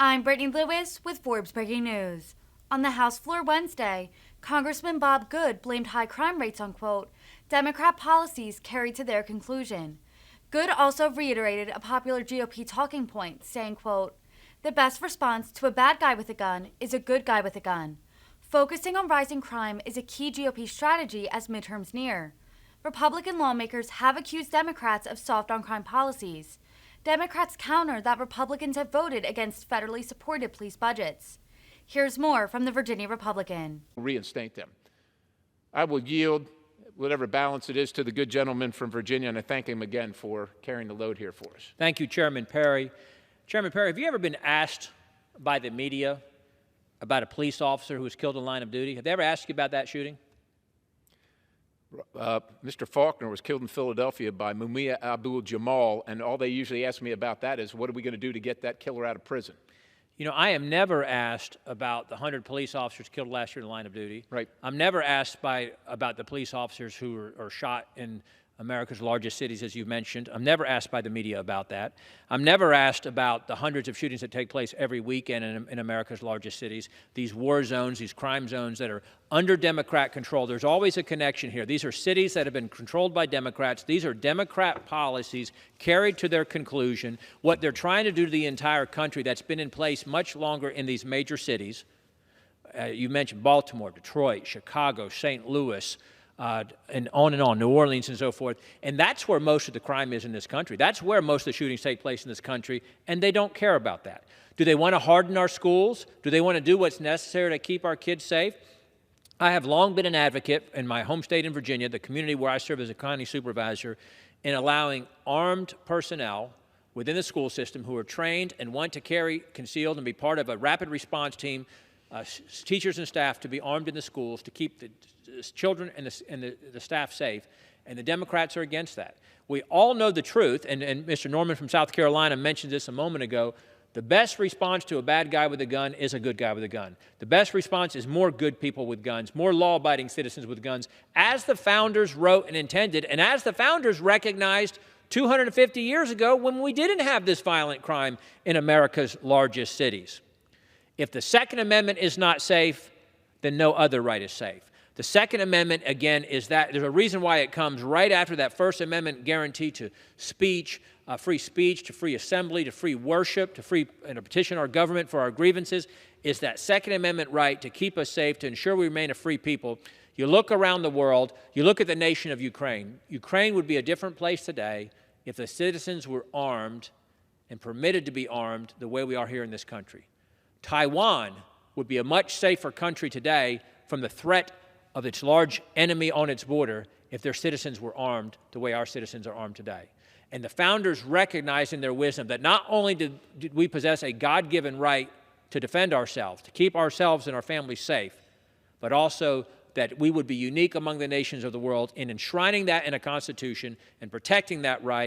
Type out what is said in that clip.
I'm Brittany Lewis with Forbes Breaking News. On the House floor Wednesday, Congressman Bob Good blamed high crime rates on, quote, Democrat policies carried to their conclusion. Good also reiterated a popular GOP talking point, saying, quote, the best response to a bad guy with a gun is a good guy with a gun. Focusing on rising crime is a key GOP strategy as midterms near. Republican lawmakers have accused Democrats of soft on crime policies. Democrats counter that Republicans have voted against federally supported police budgets. Here's more from the Virginia Republican. Reinstate them. I will yield whatever balance it is to the good gentleman from Virginia, and I thank him again for carrying the load here for us. Thank you, Chairman Perry. Chairman Perry, have you ever been asked by the media about a police officer who was killed in the line of duty? Have they ever asked you about that shooting? Mr. Faulkner was killed in Philadelphia by Mumia Abu-Jamal, and all they usually ask me about that is, what are we going to do to get that killer out of prison? You know, I am never asked about the 100 police officers killed last year in the line of duty. Right. I'm never asked about the police officers who are shot in America's largest cities, as you mentioned. I'm never asked by the media about that. I'm never asked about the hundreds of shootings that take place every weekend in America's largest cities, these war zones, these crime zones that are under Democrat control. There's always a connection here. These are cities that have been controlled by Democrats. These are Democrat policies carried to their conclusion. What they're trying to do to the entire country that's been in place much longer in these major cities, you mentioned Baltimore, Detroit, Chicago, St. Louis, and on, New Orleans and so forth. And that's where most of the crime is in this country. That's where most of the shootings take place in this country, and they don't care about that. Do they want to harden our schools? Do they want to do what's necessary to keep our kids safe? I have long been an advocate in my home state in Virginia, the community where I serve as a county supervisor, in allowing armed personnel within the school system who are trained and want to carry concealed and be part of a rapid response team, teachers and staff to be armed in the schools to keep the children and the staff safe, and the Democrats are against that. We all know the truth, and Mr. Norman from South Carolina mentioned this a moment ago. The best response to a bad guy with a gun is a good guy with a gun. The best response is more good people with guns, more law-abiding citizens with guns, as the founders wrote and intended, and as the founders recognized 250 years ago when we didn't have this violent crime in America's largest cities. If the Second Amendment is not safe, then no other right is safe. The Second Amendment, again, is that there's a reason why it comes right after that First Amendment guarantee to speech, to free assembly, to free worship, to free and to petition our government for our grievances, is that Second Amendment right to keep us safe, to ensure we remain a free people. You look around the world, you look at the nation of Ukraine. Ukraine would be a different place today if the citizens were armed and permitted to be armed the way we are here in this country. Taiwan would be a much safer country today from the threat of its large enemy on its border if their citizens were armed the way our citizens are armed today. And the founders recognized in their wisdom that not only did we possess a God-given right to defend ourselves, to keep ourselves and our families safe, but also that we would be unique among the nations of the world in enshrining that in a Constitution and protecting that right.